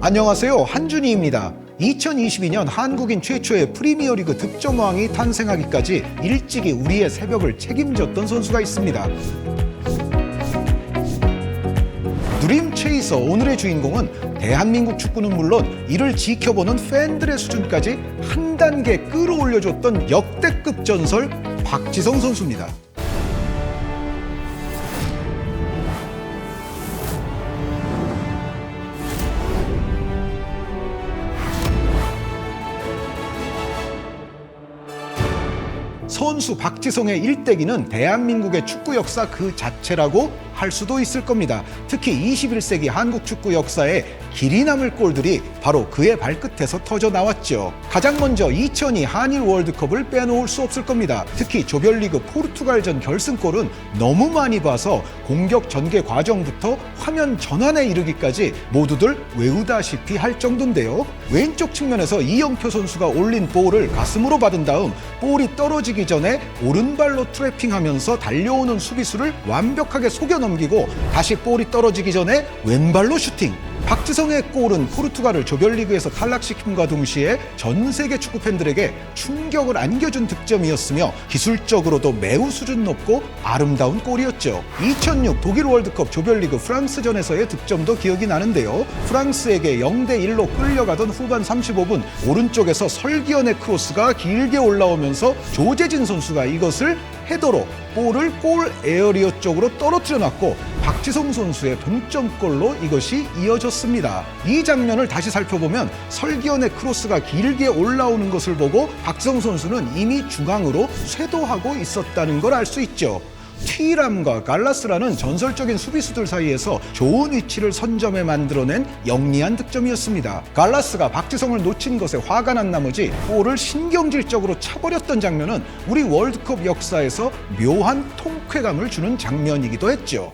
안녕하세요, 한준희입니다. 2022년 한국인 최초의 프리미어리그 득점왕이 탄생하기까지 일찍이 우리의 새벽을 책임졌던 선수가 있습니다. 드림 체이서 오늘의 주인공은 대한민국 축구는 물론 이를 지켜보는 팬들의 수준까지 한 단계 끌어올려줬던 역대급 전설 박지성 선수입니다. 선수 박지성의 일대기는 대한민국의 축구 역사 그 자체라고 할 수도 있을 겁니다. 특히 21세기 한국 축구 역사에 길이 남을 골들이 바로 그의 발끝에서 터져 나왔죠. 가장 먼저 2002 한일 월드컵을 빼놓을 수 없을 겁니다. 특히 조별리그 포르투갈전 결승골은 너무 많이 봐서 공격 전개 과정부터 화면 전환에 이르기까지 모두들 외우다시피 할 정도인데요. 왼쪽 측면에서 이영표 선수가 올린 볼을 가슴으로 받은 다음 볼이 떨어지기 전에 오른발로 트래핑하면서 달려오는 수비수를 완벽하게 속여 넘기고 다시 볼이 떨어지기 전에 왼발로 슈팅. 박지성의 골은 포르투갈을 조별리그에서 탈락시킴과 동시에 전 세계 축구 팬들에게 충격을 안겨준 득점이었으며 기술적으로도 매우 수준 높고 아름다운 골이었죠. 2006 독일 월드컵 조별리그 프랑스전에서의 득점도 기억이 나는데요. 프랑스에게 0대1로 끌려가던 후반 35분 오른쪽에서 설기현의 크로스가 길게 올라오면서 조재진 선수가 이것을 헤더로 볼을 골 에어리어 쪽으로 떨어뜨려 놨고 박지성 선수의 동점골로 이것이 이어졌습니다. 이 장면을 다시 살펴보면 설기현의 크로스가 길게 올라오는 것을 보고 박지성 선수는 이미 중앙으로 쇄도하고 있었다는 걸 알 수 있죠. 튀람과 갈라스라는 전설적인 수비수들 사이에서 좋은 위치를 선점해 만들어낸 영리한 득점이었습니다. 갈라스가 박지성을 놓친 것에 화가 난 나머지 볼을 신경질적으로 차버렸던 장면은 우리 월드컵 역사에서 묘한 통쾌감을 주는 장면이기도 했죠.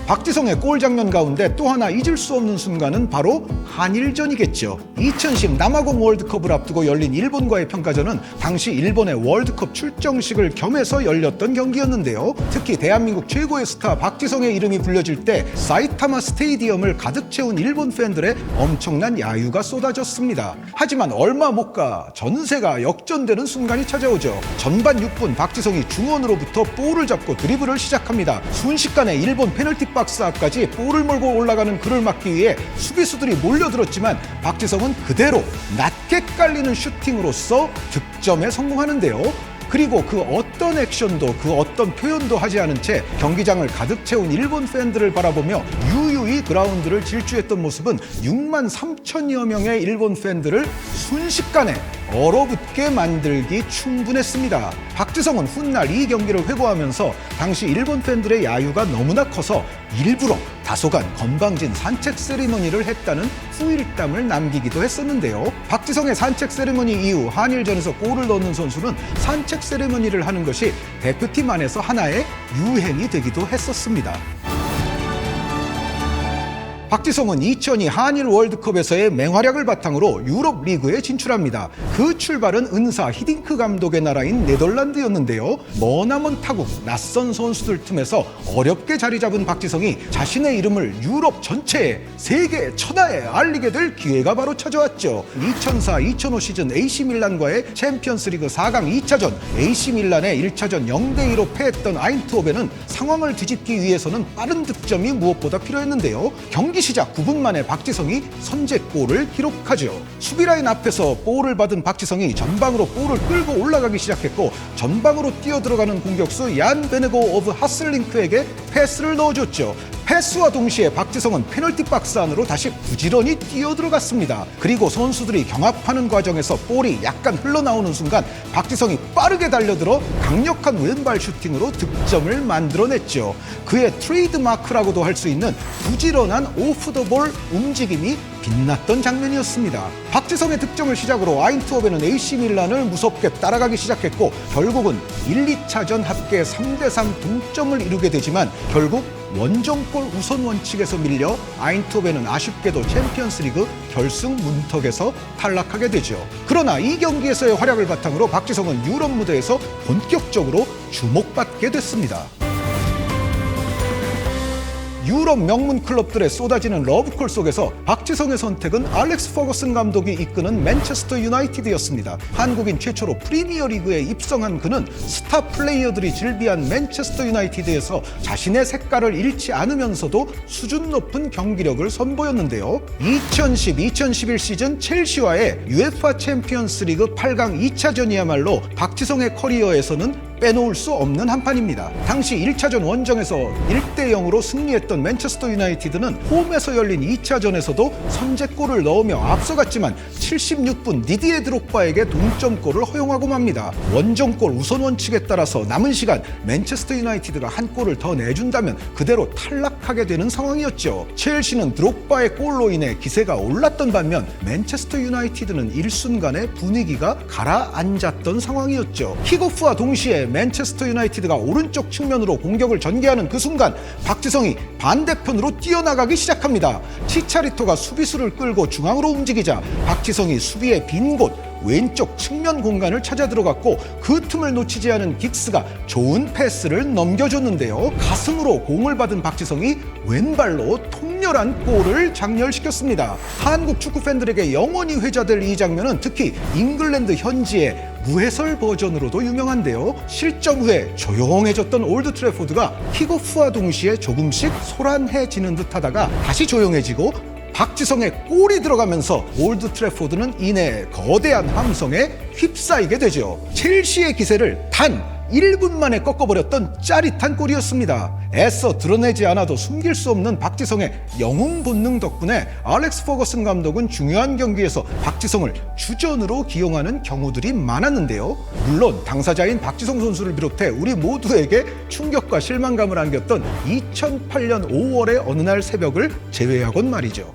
박지성의 골 장면 가운데 또 하나 잊을 수 없는 순간은 바로 한일전이겠죠. 2010 남아공 월드컵을 앞두고 열린 일본과의 평가전은 당시 일본의 월드컵 출정식을 겸해서 열렸던 경기였는데요. 특히 대한민국 최고의 스타 박지성의 이름이 불려질 때 사이타마 스테디움을 가득 채운 일본 팬들의 엄청난 야유가 쏟아졌습니다. 하지만 얼마 못 가 전세가 역전되는 순간이 찾아오죠. 전반 6분 박지성이 중원으로부터 볼을 잡고 드리블을 시작합니다. 순식간에 일본 페널티 박스 앞까지 볼을 몰고 올라가는 그를 막기 위해 수비수들이 몰려들었지만 박지성은 그대로 낮게 깔리는 슈팅으로써 득점에 성공하는데요. 그리고 그 어떤 액션도 그 어떤 표현도 하지 않은 채 경기장을 가득 채운 일본 팬들을 바라보며 유유히 그라운드를 질주했던 모습은 6만 3천여 명의 일본 팬들을 순식간에 얼어붙게 만들기 충분했습니다. 박지성은 훗날 이 경기를 회고하면서 당시 일본 팬들의 야유가 너무나 커서 일부러 다소간 건방진 산책 세리머니를 했다는 후일담을 남기기도 했었는데요. 박지성의 산책 세리머니 이후 한일전에서 골을 넣는 선수는 산책 세리머니를 하는 것이 대표팀 안에서 하나의 유행이 되기도 했었습니다. 박지성은 2002 한일 월드컵에서의 맹활약을 바탕으로 유럽 리그에 진출합니다. 그 출발은 은사 히딩크 감독의 나라인 네덜란드였는데요. 머나먼 타국 낯선 선수들 틈에서 어렵게 자리 잡은 박지성이 자신의 이름을 유럽 전체에 세계 천하에 알리게 될 기회가 바로 찾아왔죠. 2004-2005 시즌 AC 밀란과의 챔피언스리그 4강 2차전 AC 밀란의 1차전 0대2로 패했던 아인트호벤은 상황을 뒤집기 위해서는 빠른 득점이 무엇보다 필요했는데요. 경기 시작 9분 만에 박지성이 선제골을 기록하죠. 수비라인 앞에서 볼을 받은 박지성이 전방으로 볼을 끌고 올라가기 시작했고 전방으로 뛰어들어가는 공격수 얀 베네고 오브 하슬링크에게 패스를 넣어줬죠. 패스와 동시에 박지성은 페널티 박스 안으로 다시 부지런히 뛰어들어갔습니다. 그리고 선수들이 경합하는 과정에서 볼이 약간 흘러나오는 순간 박지성이 빠르게 달려들어 강력한 왼발 슈팅으로 득점을 만들어냈죠. 그의 트레이드마크라고도 할 수 있는 부지런한 오프 더 볼 움직임이 빛났던 장면이었습니다. 박지성의 득점을 시작으로 아인트호벤은 AC 밀란을 무섭게 따라가기 시작했고 결국은 1, 2차전 합계 3대3 동점을 이루게 되지만 결국 원정골 우선 원칙에서 밀려 아인트호벤은 아쉽게도 챔피언스리그 결승 문턱에서 탈락하게 되죠. 그러나 이 경기에서의 활약을 바탕으로 박지성은 유럽 무대에서 본격적으로 주목받게 됐습니다. 유럽 명문 클럽들에 쏟아지는 러브콜 속에서 박지성의 선택은 알렉스 퍼거슨 감독이 이끄는 맨체스터 유나이티드였습니다. 한국인 최초로 프리미어리그에 입성한 그는 스타 플레이어들이 즐비한 맨체스터 유나이티드에서 자신의 색깔을 잃지 않으면서도 수준 높은 경기력을 선보였는데요. 2010-2011 시즌 첼시와의 UEFA 챔피언스 리그 8강 2차전이야말로 박지성의 커리어에서는 빼놓을 수 없는 한판입니다. 당시 1차전 원정에서 1대0으로 승리했던 맨체스터 유나이티드는 홈에서 열린 2차전에서도 선제골을 넣으며 앞서갔지만 76분 디디에 드록바에게 동점골을 허용하고 맙니다. 원정골 우선 원칙에 따라서 남은 시간 맨체스터 유나이티드가 한 골을 더 내준다면 그대로 탈락하게 되는 상황이었죠. 첼시는 드록바의 골로 인해 기세가 올랐던 반면 맨체스터 유나이티드는 일순간에 분위기가 가라앉았던 상황이었죠. 킥오프와 동시에 맨체스터 유나이티드가 오른쪽 측면으로 공격을 전개하는 그 순간 박지성이 반대편으로 뛰어나가기 시작합니다. 치차리토가 수비수를 끌고 중앙으로 움직이자 박지성이 수비의 빈 곳 왼쪽 측면 공간을 찾아 들어갔고 그 틈을 놓치지 않은 긱스가 좋은 패스를 넘겨줬는데요. 가슴으로 공을 받은 박지성이 왼발로 통렬한 골을 장렬시켰습니다. 한국 축구 팬들에게 영원히 회자될 이 장면은 특히 잉글랜드 현지의 무해설 버전으로도 유명한데요. 실점 후에 조용해졌던 올드 트래포드가 킥오프와 동시에 조금씩 소란해지는 듯하다가 다시 조용해지고 박지성의 골이 들어가면서 올드 트래포드는 이내 거대한 함성에 휩싸이게 되죠. 첼시의 기세를 단 1분 만에 꺾어버렸던 짜릿한 골이었습니다. 애써 드러내지 않아도 숨길 수 없는 박지성의 영웅 본능 덕분에 알렉스 퍼거슨 감독은 중요한 경기에서 박지성을 주전으로 기용하는 경우들이 많았는데요. 물론 당사자인 박지성 선수를 비롯해 우리 모두에게 충격과 실망감을 안겼던 2008년 5월의 어느 날 새벽을 제외하곤 말이죠.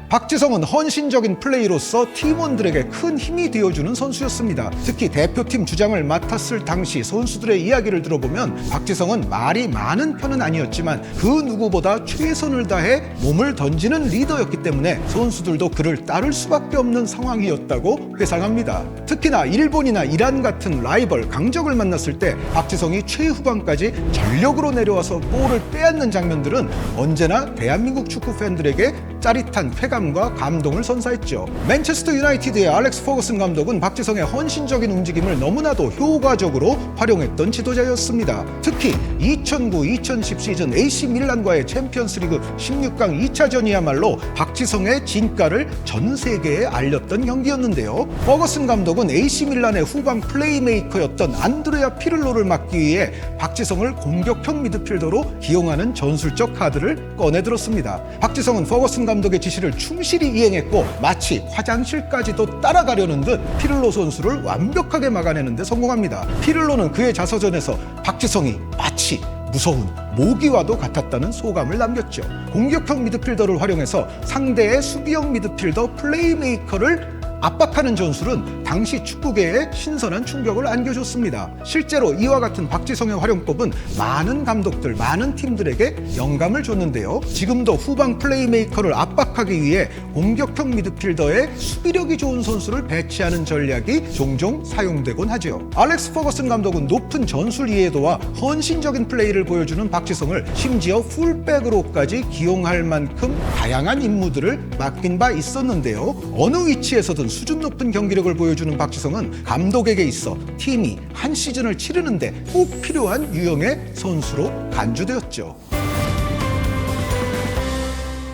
박지성은 헌신적인 플레이로서 팀원들에게 큰 힘이 되어주는 선수였습니다. 특히 대표팀 주장을 맡았을 당시 선수들의 이야기를 들어보면 박지성은 말이 많은 편은 아니었지만 그 누구보다 최선을 다해 몸을 던지는 리더였기 때문에 선수들도 그를 따를 수밖에 없는 상황이었다고 회상합니다. 특히나 일본이나 이란 같은 라이벌 강적을 만났을 때 박지성이 최후반까지 전력으로 내려와서 볼을 빼앗는 장면들은 언제나 대한민국 축구 팬들에게 짜릿한 쾌감과 감동을 선사했죠. 맨체스터 유나이티드의 알렉스 퍼거슨 감독은 박지성의 헌신적인 움직임을 너무나도 효과적으로 활용했던 지도자였습니다. 특히 2009-2010 시즌 AC 밀란과의 챔피언스리그 16강 2차전이야말로 박지성의 진가를 전 세계에 알렸던 경기였는데요. 퍼거슨 감독은 AC 밀란의 후방 플레이메이커였던 안드레아 피를로를 막기 위해 박지성을 공격형 미드필더로 기용하는 전술적 카드를 꺼내들었습니다. 박지성은 퍼거슨 감독의 지시를 충실히 이행했고 마치 화장실까지도 따라가려는 듯 피를로 선수를 완벽하게 막아내는 데 성공합니다. 피를로는 그의 자서전에서 박지성이 마치 무서운 모기와도 같았다는 소감을 남겼죠. 공격형 미드필더를 활용해서 상대의 수비형 미드필더 플레이메이커를 압박하는 전술은 당시 축구계에 신선한 충격을 안겨줬습니다. 실제로 이와 같은 박지성의 활용법은 많은 감독들, 많은 팀들에게 영감을 줬는데요. 지금도 후방 플레이메이커를 압박하기 위해 공격형 미드필더에 수비력이 좋은 선수를 배치하는 전략이 종종 사용되곤 하죠. 알렉스 퍼거슨 감독은 높은 전술 이해도와 헌신적인 플레이를 보여주는 박지성을 심지어 풀백으로까지 기용할 만큼 다양한 임무들을 맡긴 바 있었는데요. 어느 위치에서든 수준 높은 경기력을 보여주는 박지성은 감독에게 있어 팀이 한 시즌을 치르는데 꼭 필요한 유형의 선수로 간주되었죠.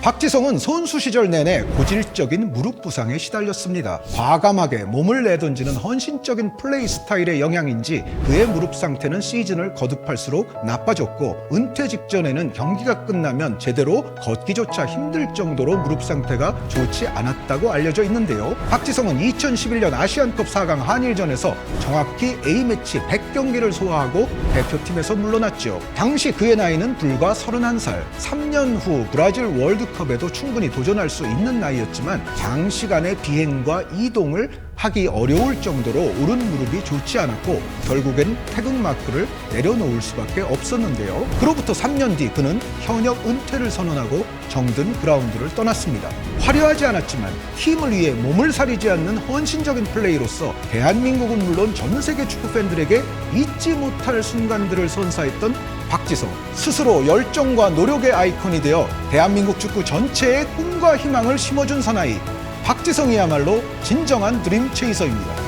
박지성은 선수 시절 내내 고질적인 무릎 부상에 시달렸습니다. 과감하게 몸을 내던지는 헌신적인 플레이 스타일의 영향인지 그의 무릎 상태는 시즌을 거듭할수록 나빠졌고 은퇴 직전에는 경기가 끝나면 제대로 걷기조차 힘들 정도로 무릎 상태가 좋지 않았다고 알려져 있는데요. 박지성은 2011년 아시안컵 4강 한일전에서 정확히 A매치 100경기를 소화하고 대표팀에서 물러났죠. 당시 그의 나이는 불과 31살, 3년 후 브라질 월드컵에도 충분히 도전할 수 있는 나이였지만 장시간의 비행과 이동을 하기 어려울 정도로 오른 무릎이 좋지 않았고 결국엔 태극마크를 내려놓을 수밖에 없었는데요. 그로부터 3년 뒤 그는 현역 은퇴를 선언하고 정든 그라운드를 떠났습니다. 화려하지 않았지만 팀을 위해 몸을 사리지 않는 헌신적인 플레이로서 대한민국은 물론 전 세계 축구 팬들에게 잊지 못할 순간들을 선사했던 박지성. 스스로 열정과 노력의 아이콘이 되어 대한민국 축구 전체에 꿈과 희망을 심어준 사나이. 박지성이야말로 진정한 드림 체이서입니다.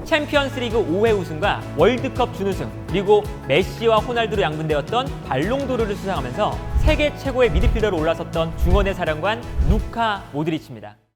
챔피언스리그 5회 우승과 월드컵 준우승, 그리고 메시와 호날두로 양분되었던 발롱도르를 수상하면서 세계 최고의 미드필더로 올라섰던 중원의 사령관 루카 모드리치입니다.